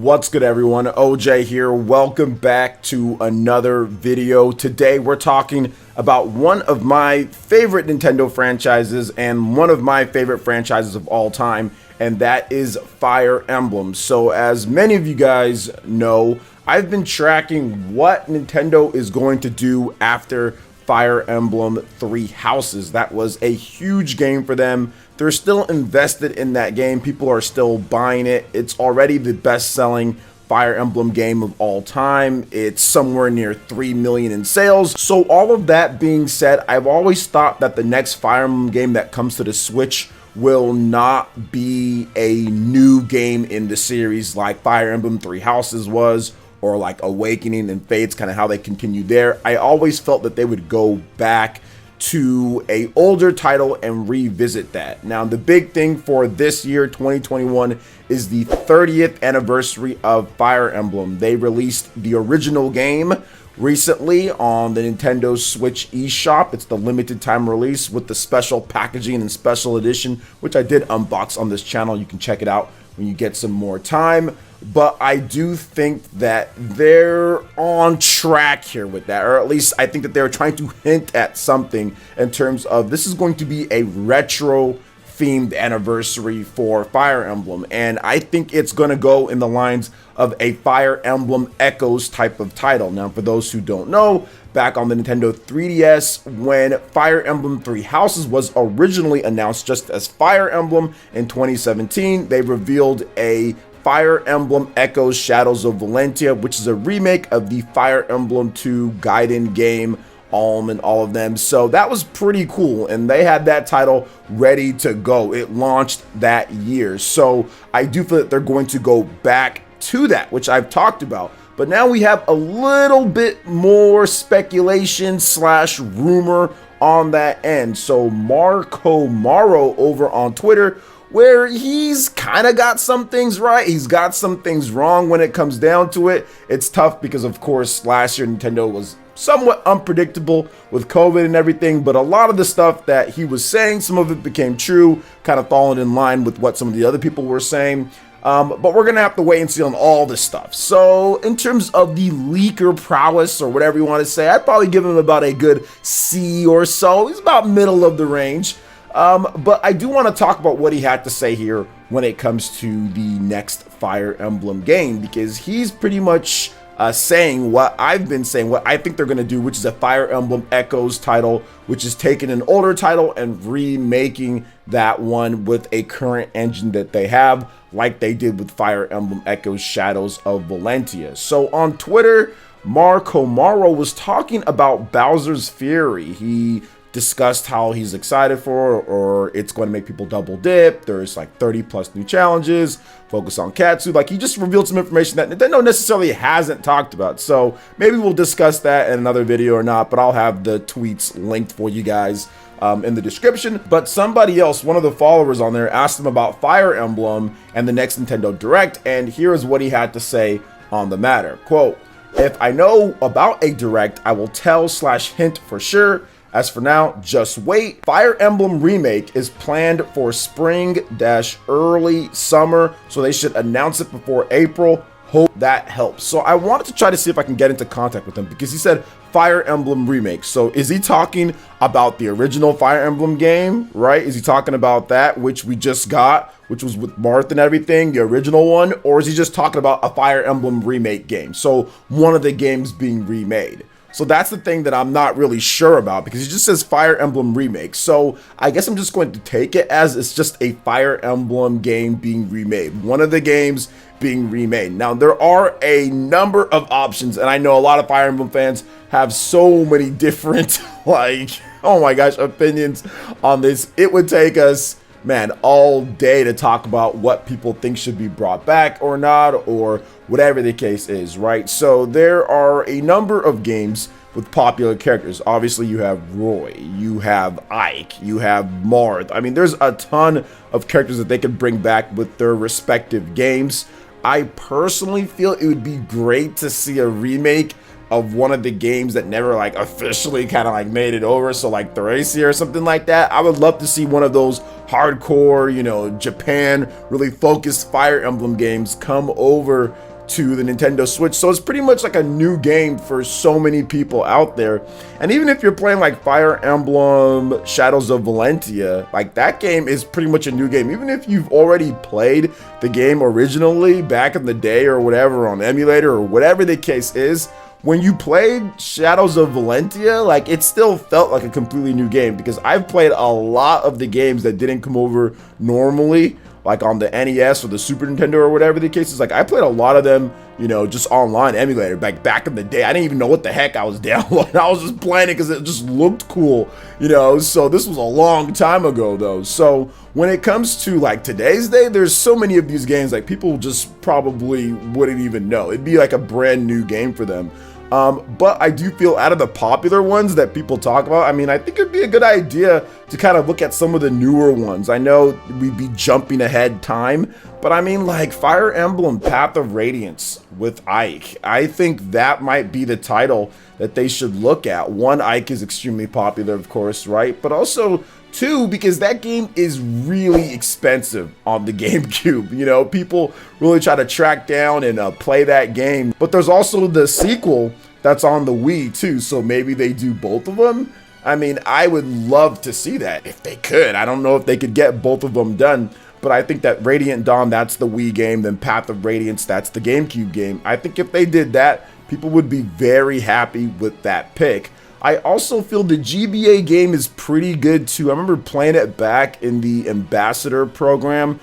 What's good, everyone? OJ here. Welcome back to another video. Today we're talking about one of my favorite Nintendo franchises and one of my favorite franchises of all time, and that is Fire Emblem. So as many of you guys know, I've been tracking what Nintendo is going to do after Fire Emblem Three Houses. That was a huge game for them. They're still invested in that game. People are still buying it. It's already the best-selling Fire Emblem game of all time. It's somewhere near 3 million in sales. So all of that being said, I've always thought that the next Fire Emblem game that comes to the Switch will not be a new game in the series like Fire Emblem Three Houses was, or like Awakening and Fates, kind of how they continued there. I always felt that they would go back to a older title and revisit that. Now, the big thing for this year, 2021, is the 30th anniversary of Fire Emblem. They released the original game recently on the Nintendo Switch eShop. It's the limited time release with the special packaging and special edition, which I did unbox on this channel. You can check it out when you get some more time. But I do think that they're on track here with that, or at least I think that they're trying to hint at something in terms of this is going to be a retro themed anniversary for Fire Emblem, and I think it's going to go in the lines of a Fire Emblem Echoes type of title. Now, for those who don't know, back on the Nintendo 3DS, when Fire Emblem Three Houses was originally announced just as Fire Emblem in 2017, they revealed a Fire Emblem Echoes Shadows of Valentia, which is a remake of the Fire Emblem 2 Gaiden game, and all of them. So that was pretty cool, and they had that title ready to go. It launched that year. So I do feel that they're going to go back to that, which I've talked about. But now we have a little bit more speculation slash rumor on that end. So Marco Maro over on Twitter, where he's kind of got some things right, he's got some things wrong when it comes down to it. It's tough because, of course, last year Nintendo was somewhat unpredictable with COVID and everything, but a lot of the stuff that he was saying, some of it became true, kind of falling in line with what some of the other people were saying. But we're gonna have to wait and see on all this stuff. So in terms of the leaker prowess, or whatever you want to say, I'd probably give him about a good C or so. He's about middle of the range. But I do want to talk about what he had to say here when it comes to the next Fire Emblem game, because he's pretty much saying what I've been saying, what I think they're going to do, which is a Fire Emblem Echoes title, which is taking an older title and remaking that one with a current engine that they have, like they did with Fire Emblem Echoes Shadows of Valentia. So on Twitter, Marco Maro was talking about Bowser's Fury. He discussed how he's excited for, or it's going to make people double dip. There's like 30 plus new challenges, focus on Katsu. Like, he just revealed some information that Nintendo necessarily hasn't talked about. So maybe we'll discuss that in another video or not, but I'll have the tweets linked for you guys in the description. But somebody else, one of the followers on there, asked him about Fire Emblem and the next Nintendo Direct, and here's what he had to say on the matter. Quote, "If I know about a Direct, I will tell / hint for sure. As for now, just wait. Fire Emblem Remake is planned for spring-early summer, so they should announce it before April. Hope that helps." So I wanted to try to see if I can get into contact with him, because he said Fire Emblem Remake. So is he talking about the original Fire Emblem game, right? Is he talking about that, which we just got, which was with Marth and everything, the original one? Or is he just talking about a Fire Emblem Remake game? So one of the games being remade. So that's the thing that I'm not really sure about, because he just says Fire Emblem Remake. So I guess I'm just going to take it as it's just a Fire Emblem game being remade. One of the games being remade. Now, there are a number of options, and I know a lot of Fire Emblem fans have so many different, like, oh my gosh, opinions on this. It would take us, man, all day to talk about what people think should be brought back or not, or whatever the case is, right? So there are a number of games with popular characters. Obviously, you have Roy, you have Ike, you have Marth. I mean, there's a ton of characters that they could bring back with their respective games. I personally feel it would be great to see a remake of one of the games that never like officially kind of like made it over, so like Thracia or something like that. I would love to see one of those hardcore, you know, Japan really focused Fire Emblem games come over to the Nintendo Switch. So it's pretty much like a new game for so many people out there. And even if you're playing like Fire Emblem Shadows of Valentia, like that game is pretty much a new game. Even if you've already played the game originally back in the day or whatever on emulator or whatever the case is, when you played Shadows of Valentia, like it still felt like a completely new game, because I've played a lot of the games that didn't come over normally, like on the NES or the Super Nintendo or whatever the case is. Like I played a lot of them, you know, just online emulator, like back in the day. I didn't even know what the heck I was downloading. I was just playing it because it just looked cool, you know. So this was a long time ago though. So when it comes to like today's day, there's so many of these games like people just probably wouldn't even know. It'd be like a brand new game for them. But I do feel out of the popular ones that people talk about, I mean, I think it'd be a good idea to kind of look at some of the newer ones. I know we'd be jumping ahead time, but I mean, like Fire Emblem Path of Radiance with Ike. I think that might be the title that they should look at. One, Ike is extremely popular, of course, right? But also, two, because that game is really expensive on the GameCube. You know, people really try to track down and play that game. But there's also the sequel that's on the Wii too, so maybe they do both of them. I mean, I would love to see that if they could. I don't know if they could get both of them done, but I think that Radiant Dawn, that's the Wii game, then Path of Radiance, that's the GameCube game. I think if they did that, people would be very happy with that pick. I also feel the GBA game is pretty good too. I remember playing it back in the Ambassador program.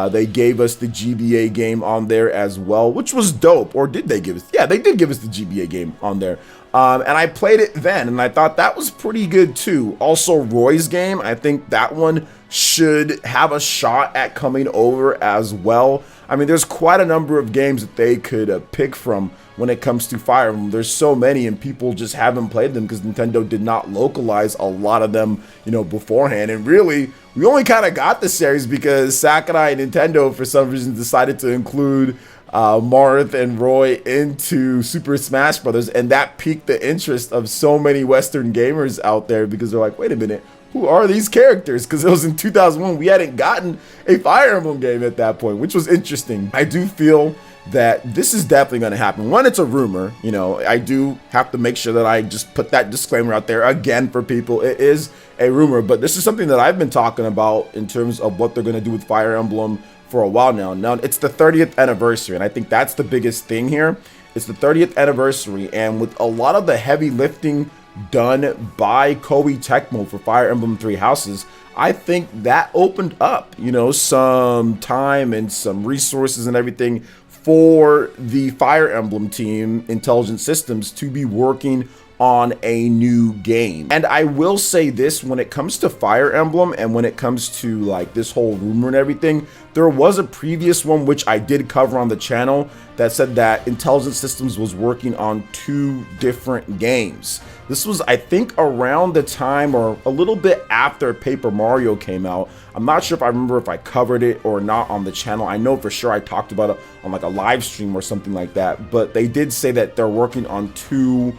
They gave us the GBA game on there as well, which was dope. Or did they give us? Yeah, they did give us the GBA game on there. And I played it then, and I thought that was pretty good too. Also, Roy's game, I think that one should have a shot at coming over as well. I mean, there's quite a number of games that they could pick from when it comes to Fire Emblem. There's so many, and people just haven't played them because Nintendo did not localize a lot of them, you know, beforehand. And really, we only kind of got the series because Sakurai and Nintendo, for some reason, decided to include Marth and Roy into Super Smash Brothers, and that piqued the interest of so many Western gamers out there because they're like, wait a minute, who are these characters? Because it was in 2001, we hadn't gotten a Fire Emblem game at that point, which was interesting. I do feel that this is definitely going to happen. One, it's a rumor, you know, I do have to make sure that I just put that disclaimer out there again for people. It is a rumor, but this is something that I've been talking about in terms of what they're going to do with Fire Emblem for a while now. Now, it's the 30th anniversary, and I think that's the biggest thing here. It's the 30th anniversary, and with a lot of the heavy lifting done by Koei Tecmo for Fire Emblem Three Houses, I think that opened up, you know, some time and some resources and everything for the Fire Emblem team, Intelligent Systems, to be working on a new game. And I will say this, when it comes to Fire Emblem and when it comes to like this whole rumor and everything, there was a previous one which I did cover on the channel that said that Intelligent Systems was working on 2 different games. This was, I think, around the time or a little bit after Paper Mario came out. I'm not sure if I remember if I covered it or not on the channel. I know for sure I talked about it on like a live stream or something like that, but they did say that they're working on 2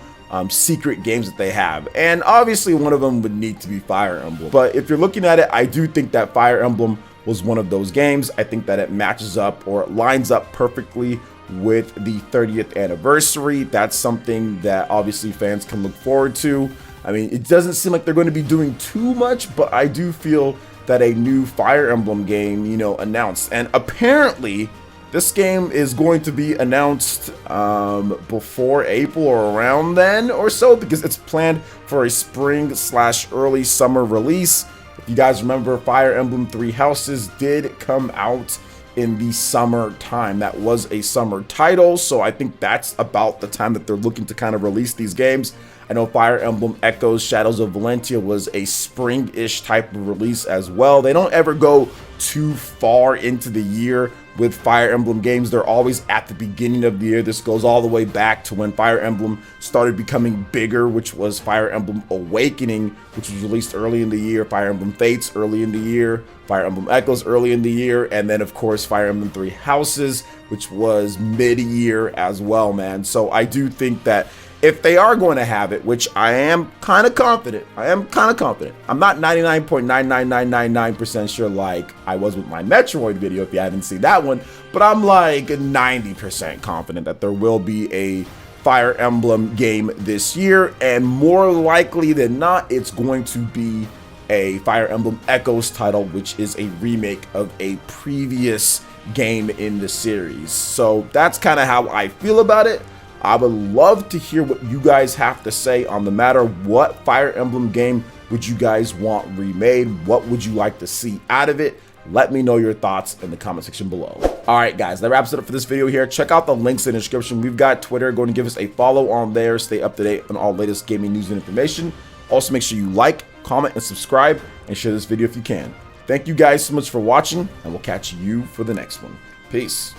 secret games that they have, and obviously one of them would need to be Fire Emblem. But if you're looking at it, I do think that Fire Emblem was one of those games. I think that it matches up or it lines up perfectly with the 30th anniversary. That's something that obviously fans can look forward to. I mean, it doesn't seem like they're going to be doing too much, but I do feel that a new Fire Emblem game, you know, announced, and apparently this game is going to be announced before April or around then or so, because it's planned for a spring/early summer release. If you guys remember, Fire Emblem Three Houses did come out in the summer time. That was a summer title, so I think that's about the time that they're looking to kind of release these games. I know Fire Emblem Echoes Shadows of Valentia was a spring-ish type of release as well. They don't ever go too far into the year with Fire Emblem games. They're always at the beginning of the year. This goes all the way back to when Fire Emblem started becoming bigger, which was Fire Emblem Awakening, which was released early in the year, Fire Emblem Fates early in the year, Fire Emblem Echoes early in the year, and then of course Fire Emblem Three Houses, which was mid-year as well, man. So I do think that if they are going to have it, which I am kind of confident, I'm not 99.99999% sure like I was with my Metroid video if you haven't seen that one, but I'm like 90% confident that there will be a Fire Emblem game this year, and more likely than not, it's going to be a Fire Emblem Echoes title, which is a remake of a previous game in the series. So that's kind of how I feel about it. I would love to hear what you guys have to say on the matter. What Fire Emblem game would you guys want remade? What would you like to see out of it? Let me know your thoughts in the comment section below. All right, guys, that wraps it up for this video here. Check out the links in the description. We've got Twitter. Go and give us a follow on there. Stay up to date on all latest gaming news and information. Also, make sure you like, comment, and subscribe, and share this video if you can. Thank you guys so much for watching, and we'll catch you for the next one. Peace.